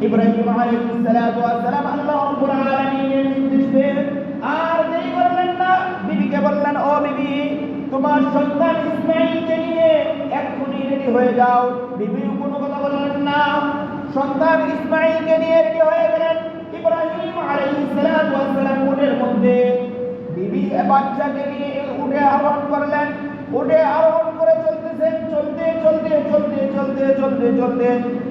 ইব্রাহিম আলাইহিস সালাতু ওয়াস সালাম আল্লাহ রাব্বুল আলামিনের নির্দেশ পেয়ে আর দেরি করলেন না, বিবিকে বললেন, ও বিবি, তোমার সন্তান ইসমাঈলকে নিয়ে এক্ষুনি রেডি হয়ে যাও। বিবি কোনো কথা বললেন না, সন্তান ইসমাঈলকে নিয়ে রেডি হয়ে গেলেন। ইব্রাহিম আলাইহিস সালাতু ওয়াস সালাম উটের মধ্যে বিবি বাচ্চাকে নিয়ে উঠে আরোহণ করলেন। উঠে আরোহণ করে চলতেছেন, চলতে চলতে চলতে চলতে চলতে চলতে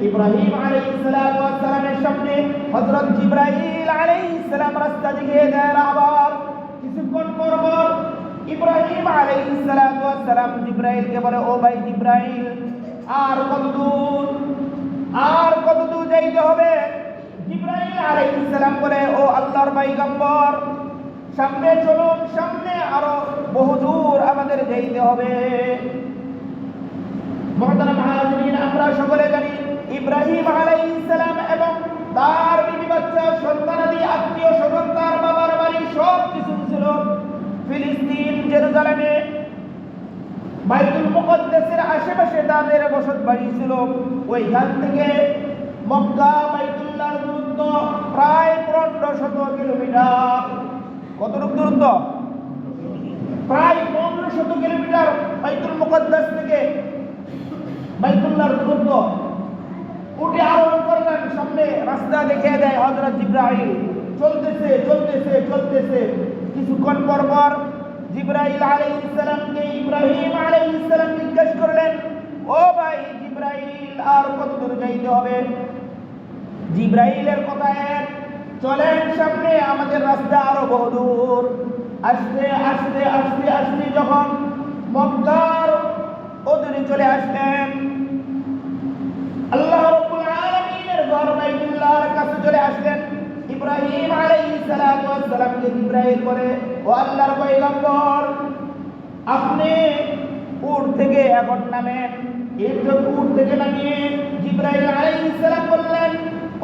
ইব্রাহিম আলাইহিস সালাতু ওয়াস সালামের সামনে হযরত জিবরাইল আলাইহিস সালাম রাস্তা দেখিয়ে দেন। আবার কিছুক্ষণ পর ইব্রাহিম আলাইহিস সালাতু ওয়াস সালাম জিবরাইলকে বলে, ও ভাই জিবরাইল, আর কত দূর যাইতে হবে? জিবরাইল আলাইহিস সালাম বলে, ও আল্লাহর পয়গম্বর, সামনে চলুন, সামনে আরো বহু দূর আমাদের যাইতে হবে। মুহতারাম হাজিরিন, আমরা সকলে জানি ইব্রাহিম আলাইহিস সালাম এবং তার বিবি বাচ্চা সন্তানাদি আত্মীয় স্বজন তার বাবার বাড়ি সব কিছু ছিল ফিলিস্তিন, জেরুজালেমে, বাইতুল মুকদ্দাসের আশেপাশে তাদের বসত বাড়ি ছিল। ওইখান থেকে মক্কা বাইতুল্লাহর দূরত্ব প্রায় 1500 কিলোমিটার। কতটুকু দূরত্ব? প্রায় 1500 কিলোমিটার বাইতুল মুকদ্দাস থেকে বাইতুল্লাহর দূরত্ব। উঠে আরোহণ করলেন, সামনে রাস্তা দেখিয়ে দেয় হযরত জিবরাইল। চলতেছে চলতেছে চলতেছে, কিছুক্ষণ পর জিবরাইল আলাইহিস সালামকে ইব্রাহিম আলাইহিস সালাম জিজ্ঞেস করলেন, ও ভাই জিবরাইল, আর কত দূর যাইতে হবে? জিবরাইলের কথা এক, চলেন সামনে, আমাদের রাস্তা আরো বহুদূর। আস্তে আস্তে আস্তে আস্তে যখন মক্কার অদূরে চলে আসলেন, আল্লাহ রাব্বুল আলামিনের ঘর বাইতুল্লাহর কাছে চলে আসলেন, ইব্রাহিম আলাইহিস সালাতু ওয়াস সালামকে জিবরাইল বলে, ও আল্লাহর পয়গম্বর, আপনি উট থেকে এখন নামেন। এরপর উট থেকে নামিয়ে জিবরাইল আলাইহিস সালাম বললেন,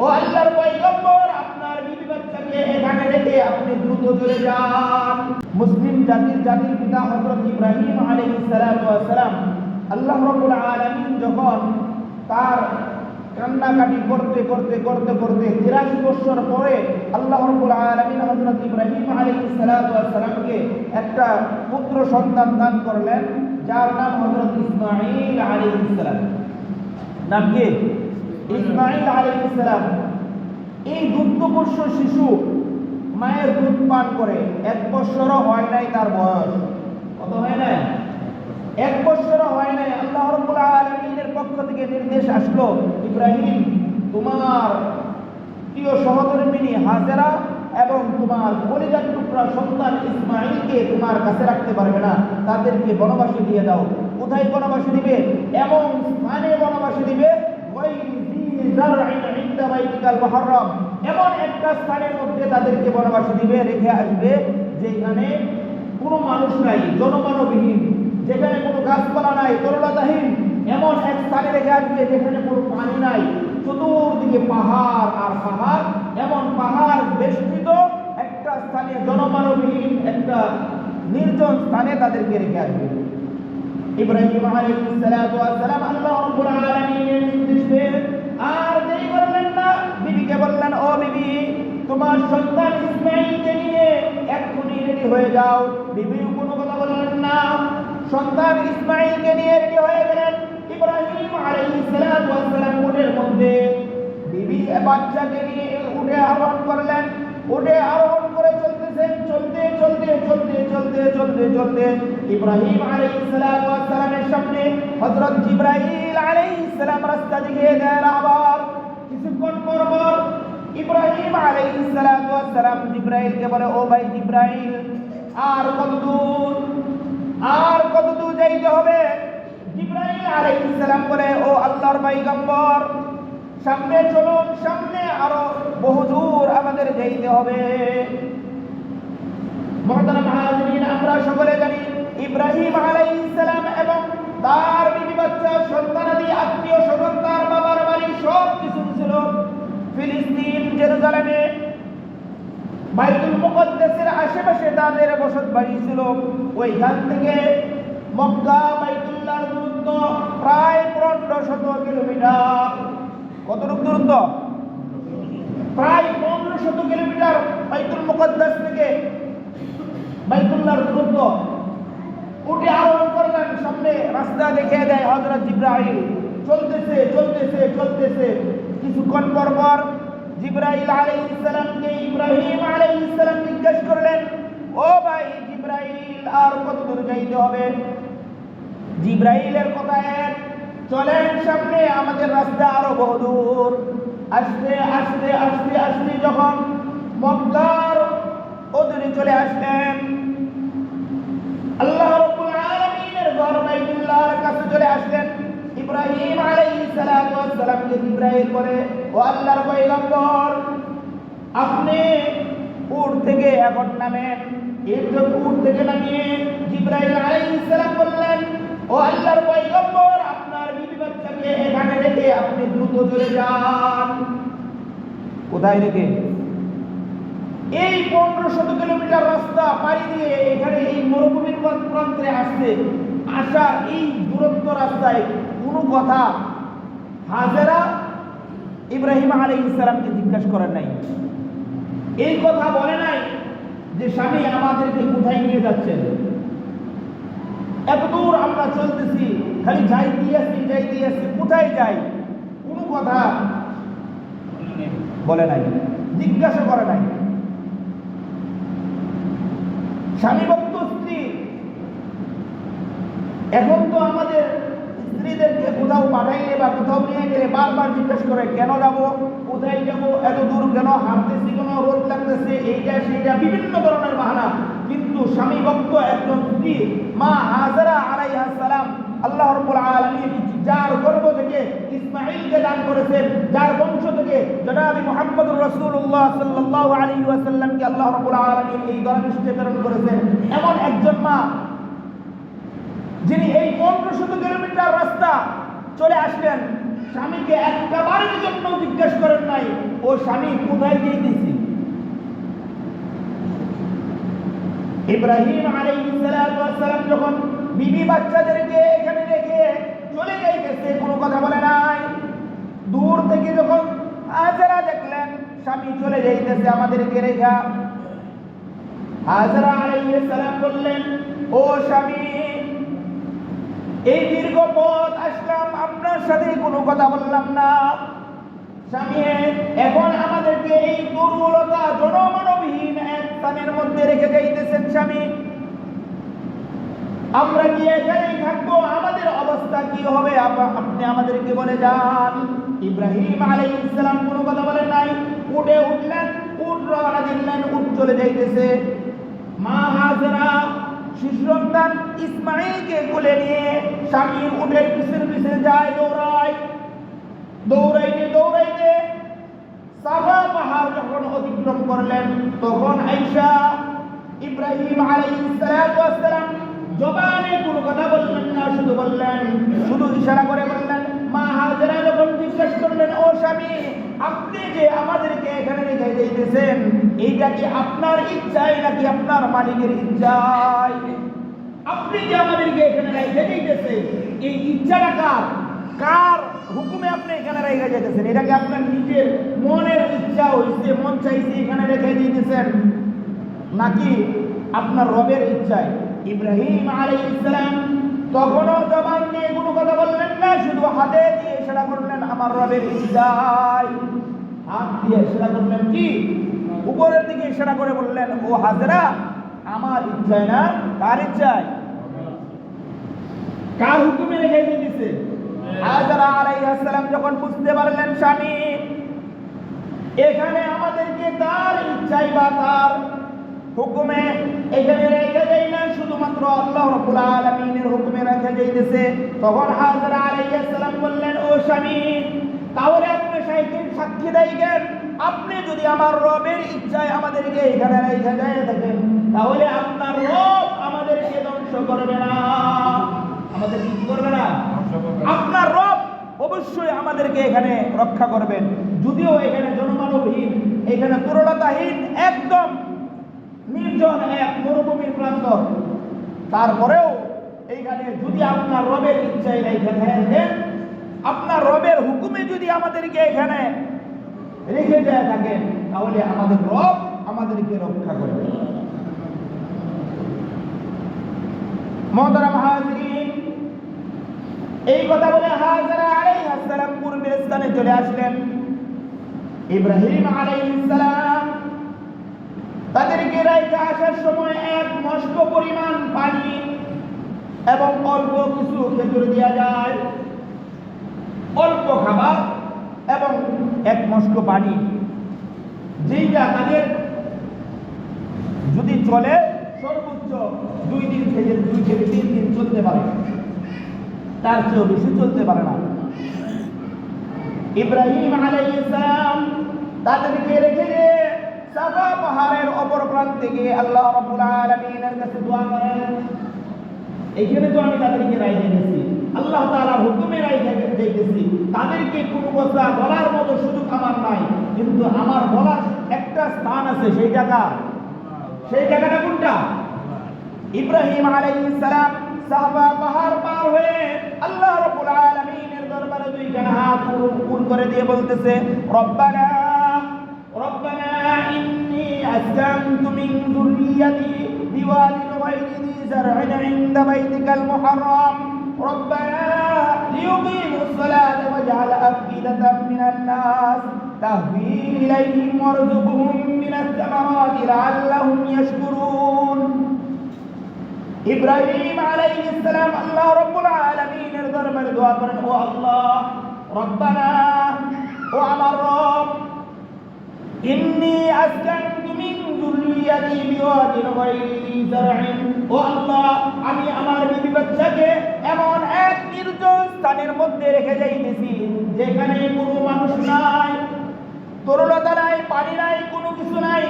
ও আল্লাহর পয়গম্বর, আপনার বিবি বাচ্চাকে এখানে রেখে আপনি দ্রুত চলে যান। মুসলিম জাতির পিতা হযরত ইব্রাহিম আলাইহিস সালাতু ওয়াস সালাম আল্লাহ রাব্বুল আলামিন যখন তার কান্নাকাটি করতে করতে করতে করতে 83 বছর পরে আল্লাহ রাব্বুল আলামিন হযরত ইব্রাহিম আলাইহিস সালাতু ওয়াস সালামকে একটা পুত্র সন্তান দান করলেন, যার নাম হযরত ইসমাঈল আলাইহিস সালাম। নাম কি? ইসমাঈল আলাইহিস সালাম। এই দুগ্ধপোষ্য শিশু মায়ের দুধ পান করে 1 বছরও হয় নাই তার বয়স। কত হয় নাই? 1 বছরও হয় নাই। আল্লাহ রাব্বুল আলামিনের পক্ষ থেকে নির্দেশ আসলো, ইব্রাহিম, তোমার প্রিয় সহধর্মিণী হাজেরা এবং তোমার কলিজার টুকরা সন্তান ইসমাঈলকে তোমার কাছে রাখতে পারবে না, তাদেরকে বনবাসে দিয়ে দাও। কোথায় বনবাসে দিবে? এমন স্থানে বনবাসে দিবে, এমন একটা স্থানের মধ্যে তাদেরকে বনবাসে দিবে, রেখে আসবে যেখানে কোনো মানুষ নাই, জনমানবহীন, যেখানে কোনো গাছপালা নাই, তরলতাহীন, এমন এক স্থানে রেখে আসবে যেখানে কোনো পানি নাই, চতুর্দিকে পাহাড় আর পাহাড়, এমন পাহাড় বেষ্টিত একটা স্থানে, জনমানবহীন একটা নির্জন স্থানে তাদেরকে রেখে আসবে। ইব্রাহিম আলাইহিস সালাতু ওয়াস সালাম আল্লাহ রাব্বুল আলামিনের নির্দেশ পেয়ে আর দেরি করলেন না, বিবিকে বললেন, ও বিবি, তোমার সন্তান ইসমাঈলকে নিয়ে এক্ষুনি রেডি হয়ে যাও। বিবি কোনো কথা বললেন না, সন্তান ইসমাঈলকে নিয়ে রেডি হয়ে গেলেন। ইব্রাহিম আলাইহিস সালাতু ওয়াস সালাম উটের মধ্যে বিবি বাচ্চাকে নিয়ে উঠে আরোহণ করলেন। উঠে আরোহণ করে চলতেছেন, চলতে চলতে চলতে চলতে চলতে চলতে ইব্রাহিম আলাইহিস সালাতু ওয়াস সালামের সামনে হযরত জিবরাইল আলাইহিস সালাম রাস্তা দেখিয়ে দেন। আবার কিছুক্ষণ পর ইব্রাহিম আলাইহিস সালাতু ওয়াস সালাম জিবরাইলকে বলে, ও ভাই জিবরাইল, আর কত দূর যাইতে হবে? জিবরাইল আলাইহিস সালাম বলে, ও আল্লাহর পয়গম্বর, সামনে চলুন, সামনে আরো বহু দূর আমাদের যাইতে হবে। মুহতারাম হাজিরিন, আমরা সকলে জানি ইব্রাহিম আলাইহিস সালাম এবং তার বিবি বাচ্চা সন্তানাদি আত্মীয় স্বজন তার বাবার বাড়ি সব কিছু ছিল ফিলিস্তিন, জেরুজালেমে, বাইতুল মুকদ্দাসের আশেপাশে তাদের বসত বাড়ি ছিল। ওইখান থেকে মক্কা বাইতুল্লাহর দূরত্ব প্রায় 1500 কিলোমিটার। কতটুকু দূরত্ব? বাইতুল্লাহর দূরত্ব। উঠে আরোহণ করলেন, সামনে রাস্তা দেখিয়ে দেয় হযরত জিবরাইল। চলতেছে চলতেছে চলতেছে, কিছুক্ষণ পর পর জিবরাইল আলাইহিস সালামকে ইব্রাহিম আলাইহিস সালাম জিজ্ঞেস করলেন, ও ভাই জিবরাইল, আর কত দূর যাইতে হবে? জিবরাইলের কথা এক, চলেন সামনে, আমাদের রাস্তা আরো বহুদূর। আস্তে আস্তে আস্তে আস্তে যখন মক্কার অদূরে চলে আসলেন, আল্লাহ রাব্বুল আলামিনের ঘর বাইতুল্লাহর কাছে চলে আসলেন, ইব্রাহিম আলাইহিস সালাতু ওয়াস সালামকে জিবরাইল বলে, ও আল্লাহর পয়গম্বর, আপনি উট থেকে এখন নামেন। এরপর উট থেকে নামিয়ে জিবরাইল আলাইহিস সালাম বললেন, ও আল্লাহর পয়গম্বর, আপনার বিবি বাচ্চাকে এখানে রেখে আপনি দ্রুত চলে যান। কোথায় রেখে? এই 1500 কিলোমিটার রাস্তা পাড়ি দিয়ে এখানে এই মরুভূমির প্রান্তে আসছে, আসা এই দূরত্ব রাস্তায় কোনো কথা হাজেরা ইব্রাহিম আলাইহিস সালামকে জিজ্ঞাসা করেন নাই। এই কথা বলে নাই যে স্বামী আমাদেরকে কোথায় নিয়ে যাচ্ছেন, এত দূর আমরা চলতেছি, খালি যাইতে আসি, কোথায় যাই, কোনো কথা বলে নাই, জিজ্ঞাসা করে নাই। স্বামী ভক্ত স্ত্রী, এখন তো আমাদের স্ত্রীদেরকে কোথাও পাঠাইলে বা কোথাও নিয়ে গেলে বারবার জিজ্ঞাসা করে, কেন যাব, কোথায় যাব, এত দূর কেন হাঁটতেছি, কেন রোদ লাগতেছে, এইটা সেইটা বিভিন্ন ধরনের বাহানা। কিন্তু স্বামী ভক্ত একজন স্ত্রী মা হাজেরা আলাইহিস সালাম, আল্লাহ রাব্বুল আলামিন যার গর্ভ থেকে ইসমাঈলকে দান করেছেন, যার বংশ থেকে জনাব মুহাম্মদুর রাসূলুল্লাহ সাল্লাল্লাহু আলাইহি ওয়াসাল্লামকে আল্লাহ রাব্বুল আলামিন এই ধরনের প্রেরণ করেছেন, এমন একজন মা যিনি এই 1500 কিলোমিটার রাস্তা চলে আসলেন, স্বামীকে একটা বারের জন্য জিজ্ঞেস করেন নাই, ও স্বামী কোথায় যাইতেছি। ইব্রাহিম আলাইহিস সালাম যখন বিবি বাচ্চাদেরকে এখানে রেখে চলে যাইতেছে, কোনো কথা বলে নাই। দূর থেকে যখন হাজেরা দেখলেন স্বামী চলে যাইতেছে আমাদেরকে রেখা, হাজেরা আলাইহিস সালাম বললেন, ও স্বামী, এই দীর্ঘ পথ আসলাম, আপনার সাথে কোনো কথা বললাম না। স্বামী, এখন আমাদেরকে এই দুর্বলতা জনমানবহীন এক স্থানের মধ্যে রেখে যাইতেছেন স্বামী, আমরা কি এখানেই থাকবো? আমাদের অবস্থা কি হবে? আপনি আমাদেরকে বলে যান। ইব্রাহিম আলাইহিস সালাম কোনো কথা বলেন নাই, উঠে উঠলেন, উট রওনা দিলেন, উট চলে যাইতেছে। মা হাজেরা শিশু সন্তান ইসমাঈলকে কোলে নিয়ে স্বামীর উটের পিছনে পিছনে যায়, দৌড়াইতে সাফা পাহাড় যখন অতিক্রম করলেন, তখন আয়েশা ইব্রাহিম আলাইহিস সালাম জবানে কোনো কথা বললেন না, শুধু ইশারা করে বললেন। মা হাজেরা যখন জিজ্ঞেস করলেন, ও স্বামী, আপনি যে আমাদেরকে এখানে রেখে যাইতেছেন, এইটা কি আপনার ইচ্ছায় নাকি আপনার মালিকের ইচ্ছায়? আপনি যে আমাদেরকে এখানে রেখে যাইতেছেন, এই ইচ্ছাটা কার হুকুমে আপনি এখানে রেখে যাইতেছেন? এটা কি আপনার নিজের মনের ইচ্ছা হইছে, মন চাইছে এখানে রেখে যাইতেছেন, নাকি আপনার রবের ইচ্ছায়? ইব্রাহিম আলাইহিস সালাম তখনও জবান দিয়ে কোনো কথা বললেন না, শুধু হাতে দিয়ে ইশারা করলেন, আমার রবের ইচ্ছায়। হাত দিয়ে ইশারা করলেন, কি উপরের দিকে ইশারা করে বললেন, ও হাজেরা, আমার ইচ্ছায় না, কার ইচ্ছায়? কার হুকুমে রেখে দিয়েছে? হাজেরা আলাইহিস সালাম যখন বুঝতে পারলেন স্বামী এখানে আমাদেরকে তার ইচ্ছায় বা তার হুকুমে এখানে রেখে দেয় না, শুধুমাত্র আল্লাহ রাব্বুল আলামিনের হুকুমে রেখে যাইতেছে, তখন হাজেরা আলাইহিস সালাম বললেন, ও স্বামী, তাহলে আপনি সাক্ষী দেন, আপনি যদি আমার রবের ইচ্ছায় আমাদেরকে এখানে রেখে যায় থাকেন, তাহলে আপনার রব আমাদেরকে ধ্বংস করবে না। আমাদের কি করবে না? আপনার রব অবশ্যই আমাদেরকে এখানে রক্ষা করবেন। যদিও এখানে জনমানবহীন, এখানে তরলতাহীন, একদম নির্জন এক মরুভূমির প্রান্ত, তারপরেও এইখানে যদি আপনার রবের ইচ্ছায় এখানে দেন, আপনার রবের হুকুমে যদি আমাদেরকে এখানে রেখে দেয়া থাকেন, তাহলে আমাদের রব আমাদেরকে রক্ষা করবে। মুহতারাম হাজিরিন, এই কথা বলে হাজেরা আলাইহিস সালাম পূর্বের স্থানে চলে আসলেন। ইব্রাহিম আলাইহিস সালাম তাদেরকে রাইখা আসার সময় এক মস্ক পরিমাণ পানি এবং অল্প কিছু খেজুর দেওয়া যায়, অল্প খাবার এবং এক মস্ক পানি, যেটা তাদের যদি চলে সর্বোচ্চ 2 দিন থেকে 3 দিন চলতে পারে, তার চেয়েও বেশি চলতে পারে না। ইব্রাহিম আলাইহিস সালাম তাদেরকে রেখে সাফা পাহাড়ের অপর প্রান্তে গিয়ে আল্লাহ রাব্বুল আলামিনের কাছে দোয়া করেন। এইখানে তো আমি তাদেরকে রাইখে গেছি, আল্লাহ তাআলার হুকুমে রাইখে যাইতেছি, তাদেরকে কোনো কথা বলার মতো সুযোগ আমার নাই, কিন্তু আমার বলার একটা স্থান আছে। সেই জায়গাটা কোনটা? ইব্রাহিম আলাইহিস সালাম সাফা পাহাড় পার হয়ে আল্লাহ রাব্বুল আলামিনের দরবারে 2 খানা হাত উঁচু করে দিয়ে বলতেছে, রব্বানা রব্বানা ইন্নী আসকানতু মিন যুররিয়্যাতি বিওয়াদিন গায়রি যি যার'ইন ইনদা বাইতিকাল মুহাররাম রব্বানা লিয়ুকিমুস সালাতা ওয়াজ'আল আফইদাতাম মিনান নাস তাহবি ইলাইহিম ওয়ারযুকহুম মিনাস সামারাতি লাআল্লাহুম ইয়াশকুরুন। ইব্রাহিম আলাইহিস সালাম আল্লাহ রাব্বুল আলামিনের দরবারে দোয়া করেন, ও আল্লাহ, রব্বানা, ও আমার রব, ইন্নী আসকানতু মিন যুররিয়্যাতি বিওয়াদিন গায়রি যার'ইন, ও আল্লাহ, আমি আমার বিবি বাচ্চাকে এমন এক নির্জন স্থানের মধ্যে রেখে যাইতেছি যেখানে কোনো মানুষ নাই, তরলতা নাই, পানি নাই, কোনো কিছু নাই,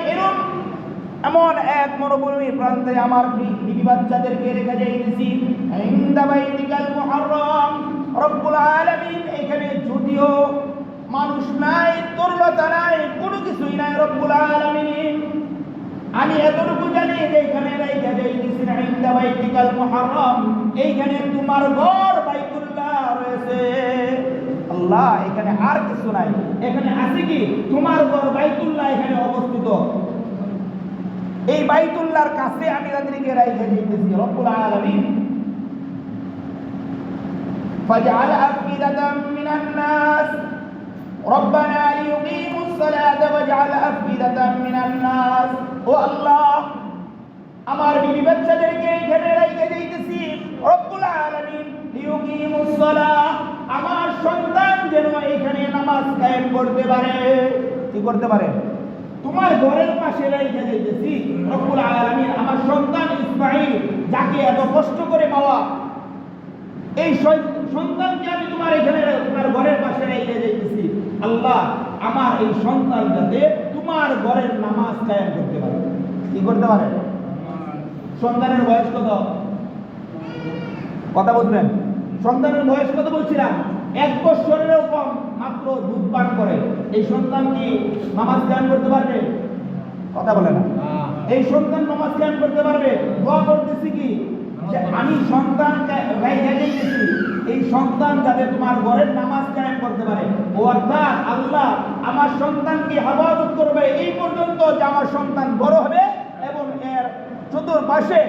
এমন এক মরুভূমির প্রান্তে আমার বিবি বাচ্চাদেরকে রেখে যাইতেছি। ইনদা বাইতিকাল মুহাররাম, রব্বুল আলামিন, এখানে যদিও মানুষ নাই, তরলতা নাই, কোনো কিছুই নাই, রব্বুল আলামিন, আমি এতটুকু জানি যে এখানে রেখে যাইতেছি ইনদা বাইতিকাল মুহাররাম, এইখানে তোমার ঘর বাইতুল্লাহ রয়েছে। আল্লাহ, এখানে আর কিছু নাই, এখানে আছে কি তোমার ঘর বাইতুল্লাহ এখানে অবস্থিত। এই বাইতুল্লাহর কাছে আমি তাদেরকে রাইখে দিতেছি। রব্বুল আলামিন ফাজআল আফইদাতাম মিনান নাস রব্বানা লিয়ুকিমুস সালাতা ওয়াজআল আফইদাতাম মিনান নাস, ও আল্লাহ, আমার বিবি বাচ্চাদেরকে এখানে রাইখে দিতেছি। রব্বুল আলামিন লিয়ুকিমুস সালাহ, আমার সন্তান যেন এখানে নামাজ কায়েম করতে পারে। কি করতে পারে? তোমার ঘরের পাশে রেখে যাইতেছি রব্বুল আলামিন, আমার সন্তান ইসমাঈল, যাকে এত কষ্ট করে পাওয়া, এই সন্তানকে আমি তোমার এখানে তোমার ঘরের পাশে রেখে যাইতেছি। আল্লাহ, আমার এই সন্তান যাতে তোমার ঘরের নামাজ কায়েম করতে পারে। কি করতে পারে? সন্তানের বয়স কত? কথা বলবেন। সন্তানের বয়স কত বলছিলাম? 1 বছরেরও কম, মাত্র দুধ পান করে। এই সন্তান কি নামাজ কায়েম করতে পারবে? কথা বলে না। এই সন্তান নামাজ কায়েম করতে পারবে? দোয়া করতেছি কি যে আমি সন্তান গাইতেছি, এই সন্তান যাতে তোমার ঘরের নামাজ কায়েম করতে পারে। ও অর্থাৎ আল্লাহ আমার সন্তানকে হেফাজত করবে এই পর্যন্ত যে আমার সন্তান বড় হবে এবং এর চতুর্পাশে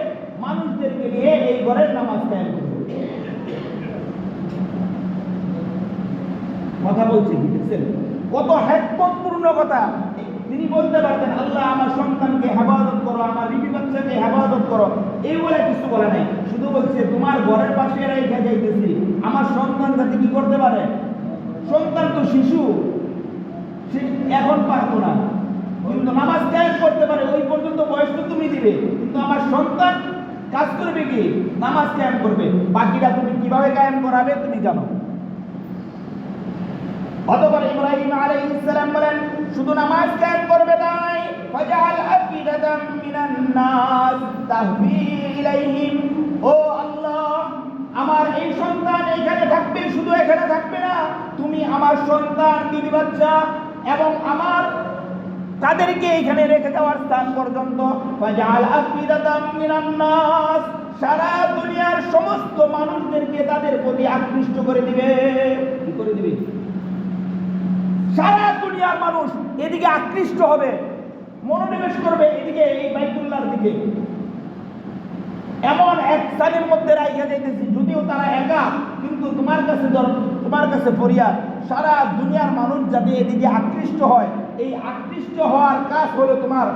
মানুষদেরকে নিয়ে এই ঘরের নামাজ কায়েম করবে। কথা বলছে কি দেখছেন? কত হিকমতপূর্ণ কথা। তিনি বলতে পারতেন, আল্লাহ আমার সন্তানকে হেফাজত করো, আমার বিবি বাচ্চাকে হেফাজত করো, এইগুলা কিছু বলে নাই। শুধু বলছে তোমার ঘরের পাশে রেখে যাইতেছি, আমার সন্তান যাতে কি করতে পারে। সন্তান তো শিশু, সে এখন পারতো না, কিন্তু নামাজ কায়েম করতে পারে, ওই পর্যন্ত বয়স তো তুমি দিবে, কিন্তু আমার সন্তান কাজ করবে কি? নামাজ কায়েম করবে। বাকিটা তুমি কিভাবে কায়েম করাবে তুমি জানো। অতঃপর ইব্রাহিম আলাইহিস সালাম বলেন, শুধু নামাজ কায়েম করবে তাই, ফাজআল আফইদাতাম মিনান নাস তাহবি ইলাইহিম, ও আল্লাহ, আমার এই সন্তান এখানে থাকবে, শুধু এখানে থাকবে না, তুমি আমার সন্তান, বিবি বাচ্চা এবং আমার তাদেরকে এখানে রেখে যাওয়ার স্থান পর্যন্ত ফাজআল আফইদাতাম মিনান নাস, সারা দুনিয়ার সমস্ত মানুষদেরকে তাদের প্রতি আকৃষ্ট করে দিবে। কি করে দিবে? সারা দুনিয়ার মানুষ এদিকে আকৃষ্ট হবে, মনোনিবেশ করবে এদিকে, এই বাইতুল্লাহর দিকে। এমন এক স্থানের মধ্যে রাইখা যাইতেছি, যদিও তারা একা, কিন্তু তোমার কাছে ফরিয়াদ সারা দুনিয়ার মানুষ যাতে এদিকে আকৃষ্ট হয়। এই আকৃষ্ট হওয়ার কাজ হলো তোমার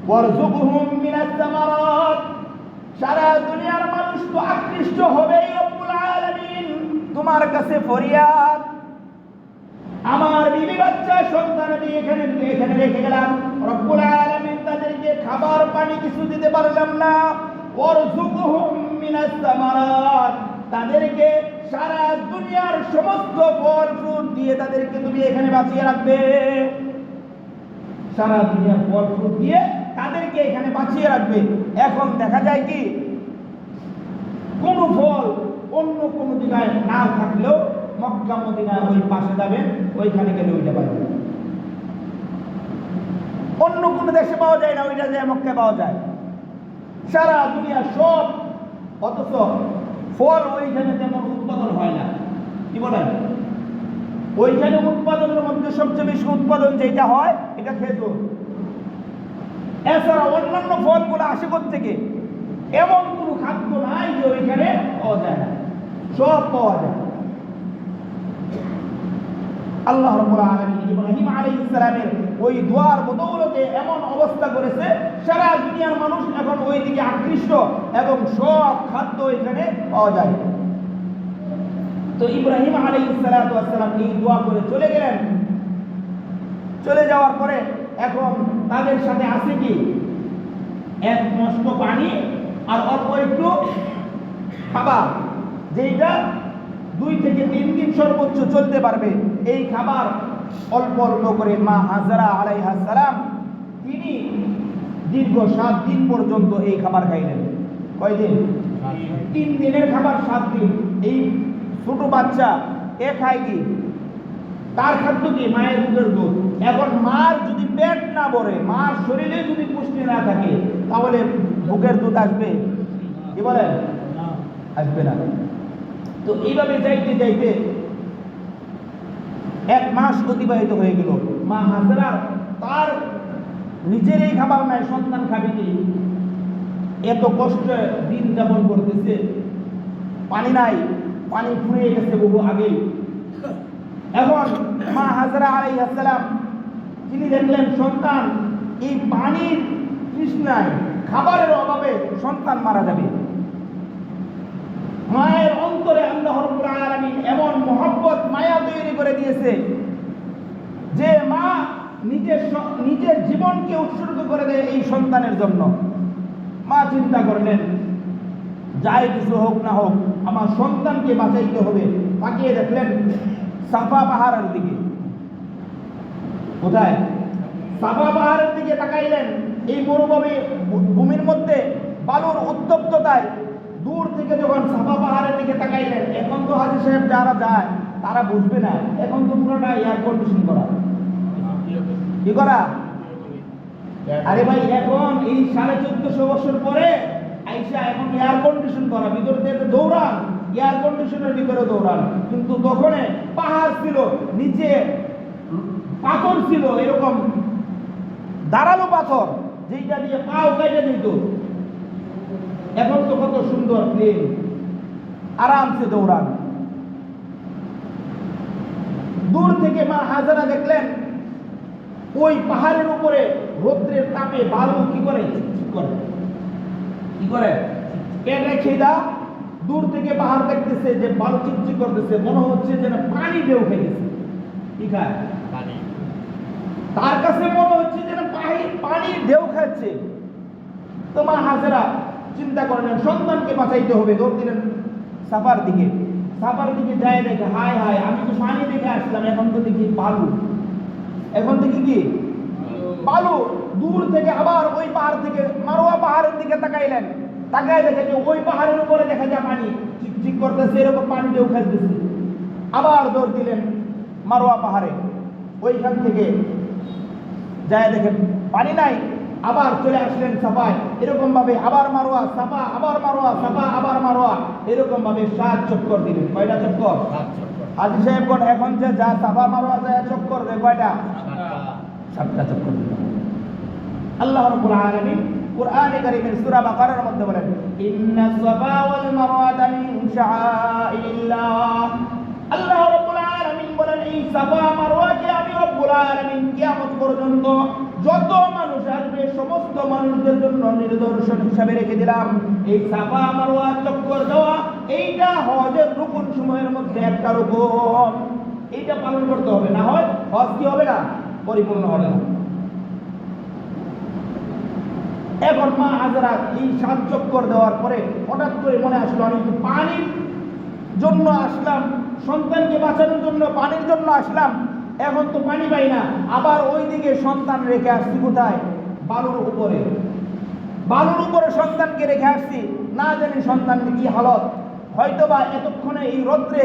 ওয়ারযুকহুম মিনাস সামারাত। সারা দুনিয়ার মানুষ তো আকৃষ্ট হবেই রব্বুল আলামিন, তোমার কাছে ফরিয়াদ। আমার বিবি বাচ্চা সন্তান দিয়ে এখানে রেখে গেলাম, রব্বুল আলামিন তাদেরকে খাবার পানি কিছু দিতে পারলাম না। ওয়ারযুকহুম মিনাস সামারাত, তাদেরকে সারা দুনিয়ার সমস্ত ফল ফ্রুট দিয়ে তাদেরকে তুমি এখানে বাঁচিয়ে রাখবে। সারা দুনিয়ার ফল ফ্রুট দিয়ে তাদেরকে এখানে বাঁচিয়ে রাখবে। এখন দেখা যায় কি, কোন ফল অন্য কোন জায়গায় না থাকলেও মক্কা মদিনা ওই পাশে যাবেন, ওইখানে গেলে ওইটা পাবেন। অন্য কোন দেশে পাওয়া যায় না, ওইটা যায় মক্কায় পাওয়া যায়। সারা দুনিয়া সব, অথচ ফল ওইখানে তেমন উৎপাদন হয় না। কি বলেন? ওইখানে উৎপাদনের মধ্যে সবচেয়ে বেশি উৎপাদন যেটা হয় এটা খেজুর। এছাড়া অন্যান্য ফলগুলো আসে থেকে এমন কোনো খাদ্য নাই যে ওইখানে পাওয়া যায় না, সব পাওয়া যায়। আল্লাহ রাব্বুল আলামিন ইব্রাহিম আলাইহিস সালামের ওই দোয়ার বদৌলতে এমন অবস্থা করেছে, সারা দুনিয়ার মানুষ এখন ওই দিকে আকৃষ্ট এবং সব খাদ্য এখানে পাওয়া যায়। তো ইব্রাহিম আলাইহিস সালাম এই দোয়া করে চলে গেলেন। চলে যাওয়ার পরে এখন তাদের সাথে আছে কি, এক মস্ত পানি আর অল্প একটু খাবার, যেটা 2 থেকে 3 দিন সর্বোচ্চ চলতে পারবে। এই খাবার অল্প অল্প করে মা হাজরা আলাইহা সালাম তিনি দীর্ঘ 7 দিন পর্যন্ত এই খাবার খাইলেন। কয় দিন? 3 দিনের খাবার 7 দিন। এই ছোট বাচ্চা এ খায় কি, তার খাদ্য কি? মায়ের দুধের দুধ। এখন মার যদি পেট না ভরে, মার শরীরে যদি পুষ্টি না থাকে, তাহলে বুকের দুধ আসবে? কি বলেন? আসবে না। তো এইভাবে যাইতে যাইতে 1 মাস অতিবাহিত হয়ে গেল। মা হাজরার তার নিজের এই খাবার নাই, সন্তান খাবে কি? এত কষ্টে দিন যাপন করতেছে, পানি নাই, পানি ফুরিয়ে গেছে বহু আগেই। এখন মা হাজরা আলাইহিস সালাম তিনি দেখলেন সন্তান এই পানির তৃষ্ণায়, খাবারের অভাবে সন্তান মারা যাবে। মায়ের অন্তরে আল্লাহ রাব্বুল আলামিন এমন মহব্বত মায়া তৈরি করে দিয়েছে যে মা নিজের জীবনকে উৎসর্গ করে দেয় এই সন্তানের জন্য। মা চিন্তা করলেন, যাই কিছু হোক না হোক আমার সন্তানকে বাঁচাইতে হবে। তাকিয়ে দেখলেন সাফা পাহাড়ের দিকে। কোথায়? সাফা পাহাড়ের দিকে তাকাইলেন। এই ভূমির মধ্যে বালুর উত্তপ্ততায় দূর থেকে যখন সাফা পাহাড়ের দিকে তাকাইলেন, এখন তো হাজী সাহেব যারা যায় তারা বুঝবে না, এখন তো পুরোটা এয়ার কন্ডিশন করা। কি করা? আরে ভাই, এখন এই 1450 বছর পরে আইসা এখন এয়ার কন্ডিশন করা, ভিতর থেকে দৌড়ান, এয়ার কন্ডিশনের ভিতরে দৌড়ান। কিন্তু তখন পাহাড় ছিল, নিচে পাথর ছিল, এরকম ধারালো পাথর, যেটা দিয়ে পাও কেটে দিত। এখন তো কত সুন্দর প্লেন, আরামসে দৌড়ান। দূর থেকে মা হাজরা দেখলেন ওই পাহাড়ের উপরে রৌদ্রের তাপে বালু কি করে? চিকচিক করে। কি করে? পেটে খিদা, দূর থেকে পাহাড় দেখতেছে যে বালু চিকচিক করতেছে, মনে হচ্ছে যেন পানি ঢেউ খেতেছে। কি খায়? পানি। তার কাছে মনে হচ্ছে যেন পানি ঢেউ খাচ্ছে। তো মা হাজরা চিন্তা করলেন সন্তানকে বাঁচাইতে হবে, দৌড় দিলেন সাফার দিকে। সাফার দিকে যায় দেখে, হায় হায়, আমি তো পানি দেখে আসলাম, এখন তো দেখি বালু। এখন দেখি কি? বালু। দূর থেকে আবার ওই পাহাড় থেকে মারোয়া পাহাড়ের দিকে তাকাইলেন। তাকায় দেখে যে ওই পাহাড়ের উপরে দেখা যায় পানি চিকচিক করতেছে, এরকম পানি ঢেউ খেলতেছে। আবার দৌড় দিলেন মারোয়া পাহাড়ে। ওইখান থেকে যায় দেখেন পানি নাই, আবার চলে আসলেন সাফায়। এরকম ভাবে আবার মারোয়া, সাফা, আবার মারোয়া, সাফা, আবার মারোয়া, এরকম ভাবে 7 চক্কর দিলেন। কয়টা চক্কর? 7 চক্কর। হাজী সাহেবগণ এখন যে যা সাফা মারোয়া যায় চক্কর দেয়, কয়টা? 7টা চক্কর দিলেন। আল্লাহ রাব্বুল আলামিন কুরআনে কারীমের সূরা বাকারার মধ্যে বলেন, ইন্নাস সাফা ওয়াল মারওয়াতা মিন শাআইরিল্লাহ। আল্লাহ রাব্বুল আলামিন বলেন, এই সাফা মারওয়াকে আমি রব্বুল আলামিন কিয়ামত পর্যন্ত যত মানুষ আসবে সমস্ত মানুষদের জন্য নিদর্শন হিসাবে রেখে দিলাম। এই সাফা মারওয়া চক্কর দেওয়া এইটা হজের রুকুন সমূহের মধ্যে একটা রুকুন। এইটা পালন করতে হবে, না হয় হজ কি হবে না, পরিপূর্ণ হবে না। এখন মা হাজরা এই 7 চক্কর দেওয়ার পরে হঠাৎ করে মনে আসলো, আমি তো পানির জন্য আসলাম, সন্তানকে বাঁচানোর জন্য পানির জন্য আসলাম, এখন তো পানি পাই না। আবার ওইদিকে সন্তান রেখে আসছি কোথায়, বালুর উপরে। বালুর উপরে সন্তানকে রেখে আসছি, না জানি সন্তানের কি হালত। হয়তোবা এতক্ষণে এই রৌদ্রে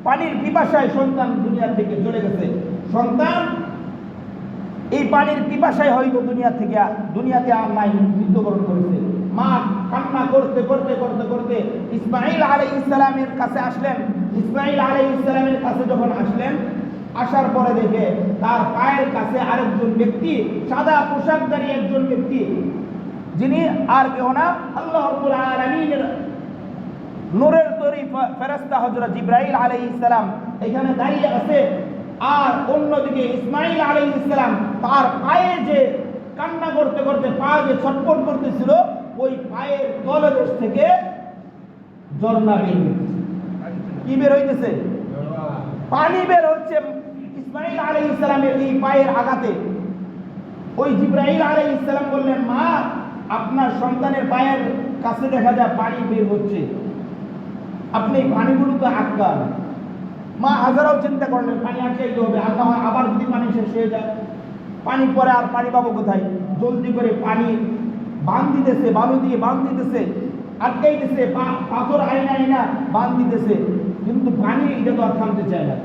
পানির পিপাসায় সন্তান দুনিয়া থেকে চলে গেছে। সন্তান এই পানির পিপাসায় হয়তো দুনিয়াতে আর নাই, মৃত্যুবরণ করেছে। মা কান্না করতে করতে করতে করতে ইসমাঈল আলাইহিস সালামের কাছে আসলেন। ইসমাঈল আলাইহিস সালামের কাছে যখন আসলেন, আসার পরে দেখে তার পায়ের কাছে আরেকজন ব্যক্তি, সাদা পোশাকধারী একজন ব্যক্তি, যিনি আর কেউ না আল্লাহ রাব্বুল আলামিনের নূরের তৈরি ফেরেশতা হযরত জিবরাইল আলাইহিস সালাম এখানে দাঁড়িয়ে আছে। আর অন্যদিকে ইসমাঈল আলাইহিস সালাম তার পায়ে যে কান্না করতে করতে পা যে ছটফট করতেছিল, ওই পায়ের তলদেশ থেকে ঝর্ণা বের হচ্ছে। কি বের হইতেছে? পানি বের হচ্ছে ইসমাঈল আলাইহিস সালামের এই পায়ের আঘাতে। ওই জিবরাইল আলাইহিস সালাম বললেন, মা, আপনার সন্তানের পায়ের কাছে দেখা যায় পানি বের হচ্ছে, আপনি পানিগুলোকে আটকান। মা হাজারাও চিন্তা করলেন, পানি আটকাইতে হবে, আর না হয় আবার যদি পানি শেষ হয়ে যায়, পানি পরে আর পানি পাবো কোথায়? জলদি করে পানি বাঁধ দিতেছে, বালু দিয়ে বাঁধ দিতেছে, আটকাইতেছে, পাথর আইনা আইনা বাঁধ দিতেছে, কিন্তু পানি এটা তো আর থামতে চায় না,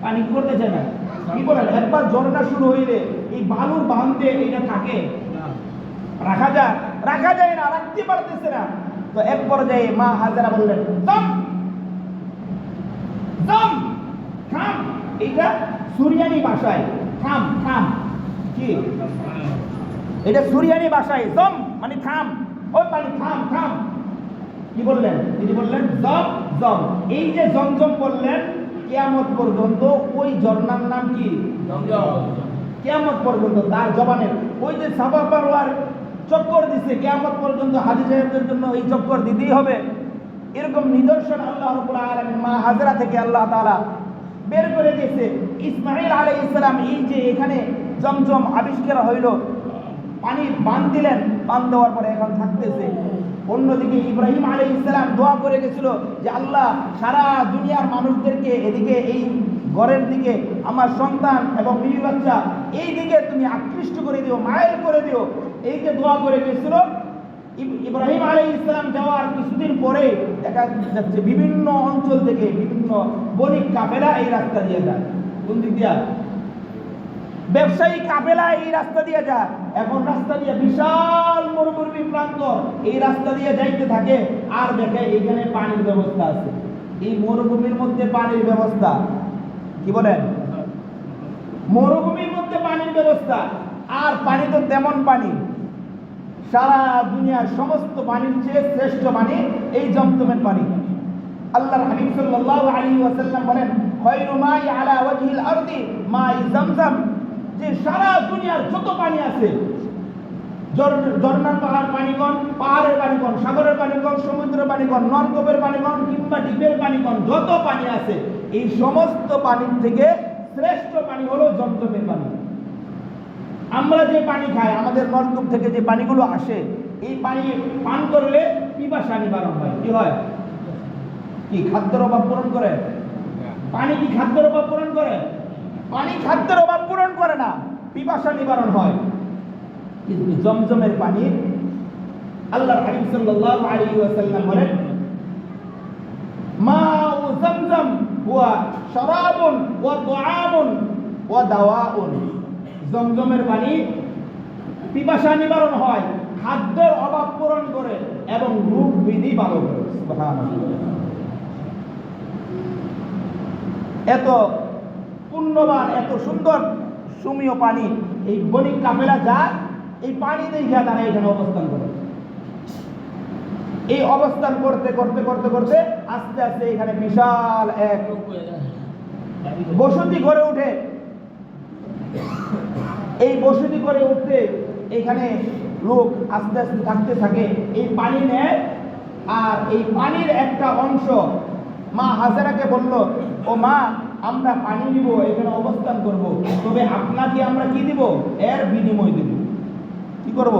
পানি করতে চায় না। কি বলেন, একবার ঝর্ণা শুরু হইলে এই বালুর বাঁধে এটা থাকে, রাখা যায় না, রাখতে পারতেছে না। তো এক পর্যায়ে মা হাজারা বললেন, থাম, এটা সুরিয়ানি ভাষায় থাম, কি এটা সুরিয়ানি ভাষায় জম মানে থাম, ওই পানি থাম। কি বললেন? তিনি বললেন জম। এই যে জমজম বললেন, কিয়ামত পর্যন্ত ওই ঝর্ণার নাম কি? কিয়ামত পর্যন্ত তার জবানের ওই যে সাফা মারওয়ার চক্কর দিছে, কিয়ামত পর্যন্ত হাজী সাহেবদের জন্য এই চক্কর দিতেই হবে। এরকম নিদর্শন আল্লাহ রাব্বুল আলামিন মা হাজরা থেকে আল্লাহ তাআলা বের করে দিয়েছে। ইসমাঈল আলাইহিস সালাম এই যে এখানে জমজম আবিষ্কার হইল, পানি বাঁধ দিলেন, বাঁধ দেওয়ার পরে এখন থাকতেছে। অন্যদিকে ইব্রাহিম আলাইহিস সালাম দোয়া করে গেছিল যে, আল্লাহ, সারা দুনিয়ার মানুষদেরকে এদিকে এই ঘরের দিকে আমার সন্তান এবং বিবি বাচ্চা এই দিকে তুমি আকৃষ্ট করে দিও, মায়ের করে দিও, এই যে দোয়া করে গেছিল। ইব্রাহিম আলাইহিস সালাম যাওয়ার কিছুদিন পরে দেখা যাচ্ছে বিভিন্ন অঞ্চল থেকে বিভিন্ন বণিক কাফেলা এই রাস্তা দিয়ে যায়। কোন দিক দিয়া? ব্যবসায়ী কাফেলা এই রাস্তা দিয়ে যায়। এখন রাস্তা দিয়ে বিশাল মরুভূমি প্রান্তর, এই রাস্তা দিয়ে যাইতে থাকে, আর দেখে এখানে পানির ব্যবস্থা আছে। এই মরুভূমির মধ্যে পানির ব্যবস্থা, কি বলেন? মরুভূমির মধ্যে পানির ব্যবস্থা, আর পানি তো তেমন পানি, সারা দুনিয়ার সমস্ত পানির চেয়ে শ্রেষ্ঠ পানি এই জমজমের পানি। আল্লাহর হাবিব সাল্লাল্লাহু আলাইহি ওয়াসাল্লাম বলেন, খায়রু মাই আলা ওয়াজহিল আরদি মাই জমজম, যে সারা দুনিয়ার যত পানি আছে, ঝর্ণার পানিগণ, পাহাড়ের পানিগণ, সাগরের পানিগণ, সমুদ্রের পানিগণ, নলকূপের পানিগণ কিংবা ডিপের পানিগণ, যত পানি আছে, এই সমস্ত পানির থেকে শ্রেষ্ঠ পানি হলো জমজমের পানি। আমরা যে পানি খাই, আমাদের নলকূপ থেকে যে পানিগুলো আসে, এই পানি পান করলে পিপাসা নিবারণ হয়। কি হয়? কি খাদ্যের অভাব পূরণ করে? পানি কি খাদ্যের অভাব পূরণ করে? পানি খাদ্যের অভাব পূরণ করে না, পিপাসা নিবারণ হয়। কিন্তু জমজমের পানি, আল্লাহর হাবিব সাল্লাল্লাহু আলাইহি ওয়াসাল্লাম বলেন, মাউ জমজম হুয়া শারাবুন ওয়া তুআমুন ওয়া দাওয়াউন। জমজমের পানি পিপাসা নিবারণ হয়, খাদ্যের অভাব পূরণ করে এবং রোগ ব্যাধি ভালো করে। সুবহানাল্লাহ। এত পুণ্যবান, এত সুন্দর সুমীয় পানি এই বণিক কাফেলা যায়, এই পানি দেখে তারা এখানে অবস্থান করে। এই অবস্থান করতে করতে করতে করতে আস্তে আস্তে এখানে বিশাল এক বসতি গড়ে ওঠে। এই বসতি গড়ে উঠতে এখানে লোক আস্তে আস্তে থাকতে থাকে, এই পানি নেয়। আর এই পানির একটা অংশ মা হাজেরাকে বলল, ও মা, আমরা পানি নিব, এখানে অবস্থান করব, তবে আপনাকে আমরা কি দিব? এর বিনিময় দিব। কি করব?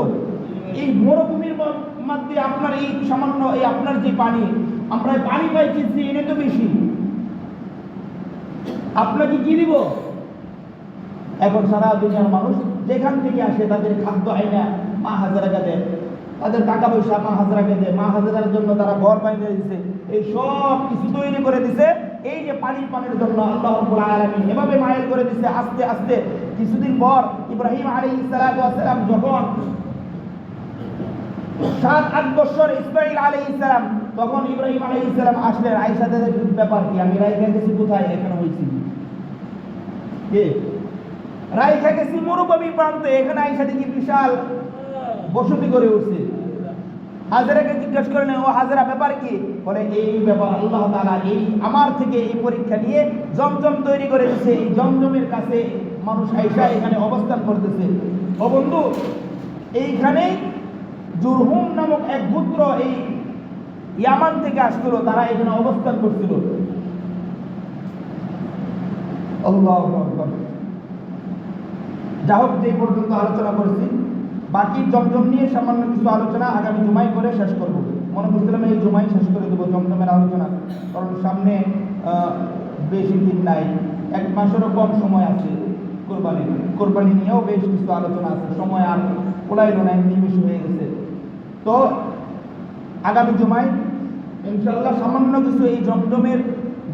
এই মরুভূমির মধ্যে আপনার এই সামান্য এই আপনার যে পানি, আমরা পানি পাইছি এনে তো বেশি, আপনাকে কি দিব? এখন সারা দুনিয়ার মানুষ যেখান থেকে আসে তাদের খাদ্য আইনা মা হাজেরাকে দেয়, তাদের টাকা পয়সা মা হাজেরাকে দেয়, মা হাজেরার জন্য তারা ঘর বাইরে দিছে, এই সব কিছু তৈরি করে দিছে। এই যে পানির জন্য আল্লাহ রাব্বুল আলামিন এভাবে মাইল করে দিছে। আস্তে আস্তে কিছুদিন পর ইব্রাহিম আলাইহিস সালাম যখন 7-8 বছর, ইসমাঈল আলাইহিস সালাম, তখন ইব্রাহিম আলাইহিস সালাম আসলেন। আয়েশাদের ব্যাপার কি? আমি রাইখা গেছি কোথায়? এখানে হইছি কে? রাইখা গেছি মরুভূমি প্রান্তে, এখানে আয়েশা দেখি বিশাল বসতি করে উঠছে। হাজেরাকে জিজ্ঞেস করলেন, ও হাজেরা, ব্যাপার কি? বলে, এই ব্যাপার, আল্লাহ তাআলা এই আমার থেকে এই পরীক্ষা নিয়ে জমজম তৈরি করে দিয়েছে। এই জমজমের কাছে মানুষ আয়েশা এখানে অবস্থান করতেছে। ও বন্ধু, এইখানে জুরহুম নামক এক গোত্র এই ইয়ামান থেকে আসছিল, তারা এখানে অবস্থান করছিল। আল্লাহু আকবার। যা হোক, যে পর্যন্ত আলোচনা করেছি, বাকি জমজম নিয়ে সামান্য কিছু আলোচনা আগামী জুমাই করে শেষ করব। মনে করছিলাম এই জুমাই শেষ করে দেবো জমজমের আলোচনা, কারণ সামনে বেশি দিন নাই, 1 মাসেরও কম সময় আছে। কোরবানি নিয়েও বেশ কিছু আলোচনা আছে, সময় আর কোলাইল না, নিমেষ হয়ে গেছে। তো আগামী জুমায় ইনশাআল্লাহ সামান্য কিছু এই জমজমের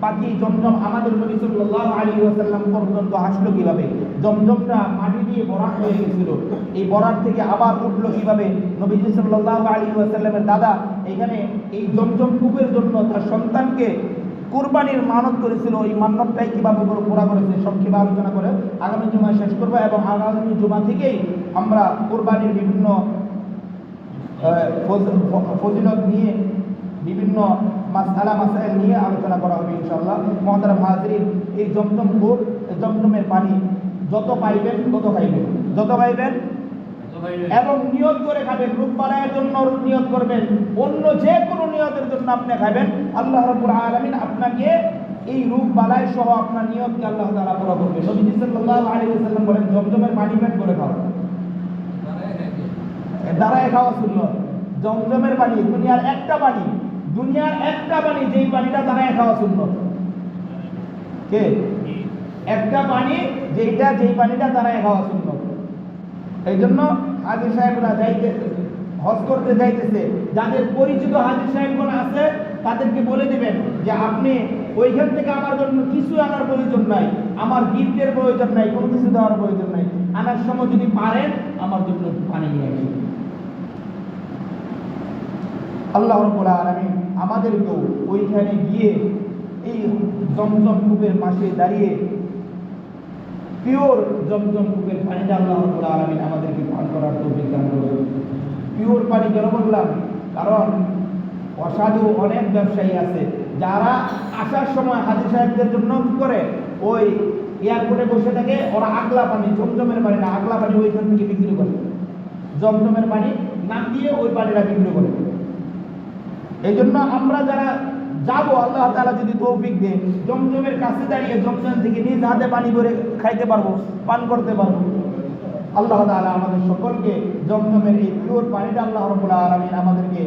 বাকি, জমজম আমাদের নবী সাল্লাল্লাহু আলাইহি ওয়াসাল্লাম পর্যন্ত আসলো কিভাবে, জমজমটা মাটি দিয়ে ভরাট হয়ে গেছিল, এই ভরাট থেকে আবার উঠলো কিভাবে, নবীজি সাল্লাল্লাহু আলাইহি ওয়াসাল্লামের দাদা এখানে এই জমজম কূপের জন্য তার সন্তানকে কুরবানির মানত করেছিল, ওই মান্যতটাই কিভাবে পুরা করেছে, সব কিভাবে আলোচনা করে আগামী জুমায় শেষ করবো। এবং আগামী জুমা থেকেই আমরা কুরবানির বিভিন্ন ফজিলত নিয়ে, বিভিন্ন মাসআলা মাসাইল নিয়ে আলোচনা করা হবে ইনশাআল্লাহ। মুহতারাম হাজিরিন, এই জমজম কূপ, জমজমের পানি যত পাইবেন তত খাইবেন, যত পাইবেন এবং নিয়ত করে খাবেন। রূপ বাড়ায়ের জন্য নিয়ত করবেন, অন্য যে কোনো নিয়তের জন্য আপনি খাবেন। আল্লাহ রাব্বুল আলামিন আপনাকে এই রূপ বাড়ায় সহ আপনার নিয়তকে আল্লাহ তাআলা পুরো করবে। নবী সাল্লাল্লাহু আলাইহি ওয়াসাল্লাম বলেন, জমজমের পানি পেট করে খাও, দাঁড়ায় খাওয়া সুন্নাত। জমজমের পানি দুনিয়ার একটা পানি, যেই পানিটা দাঁড়ায় খাওয়া সুন্নাত। কে? একটা পানি, যেই পানিটা দাঁড়ায় খাওয়া সুন্নাত। এই জন্য হাজী সাহেবরা হজ করতে যাইতেছে, যাদের পরিচিত হাজী সাহেবগণ আছে তাদেরকে বলে দিবেন যে আপনি ওইখান থেকে আমার জন্য কিছু আনার প্রয়োজন নাই, আমার গিফটের প্রয়োজন নাই, কোনো কিছু দেওয়ার প্রয়োজন নাই, আনার সময় যদি পারেন আমার জন্য পানি নিয়ে আসেন। আল্লাহ রাব্বুল আলামিন আমাদেরকেও ওইখানে গিয়ে এই জমজম কূপের পাশে দাঁড়িয়ে পিওর জমজম কূপের পানিটা আল্লাহ রাব্বুল আলামিন আমাদেরকে পান করার তৌফিক দান করুন। পিওর পানি কেন বললাম? কারণ অসাধু অনেক ব্যবসায়ী আছে যারা আসার সময় হাজী সাহেবদের জন্য কি করে, ওই এয়ারপোর্টে বসে থাকে, ওরা আগলা পানি, জমজমের পানি না, আগলা পানি ওইখান থেকে বিক্রি করে, জমজমের পানি নাম দিয়ে ওই পানিটা বিক্রি করে। এই জন্য আমরা যারা যাবো, আল্লাহ তাআলা যদি তৌফিক দেয়, জমজমের কাছে দাঁড়িয়ে জমজম থেকে নিজ হাতে পানি ভরে খাইতে পারবো, পান করতে পারবো। আল্লাহ তাআলা আমাদের সকলকে জমজমের এই পিওর পানিটা আল্লাহ রাব্বুল আলামিন আমাদেরকে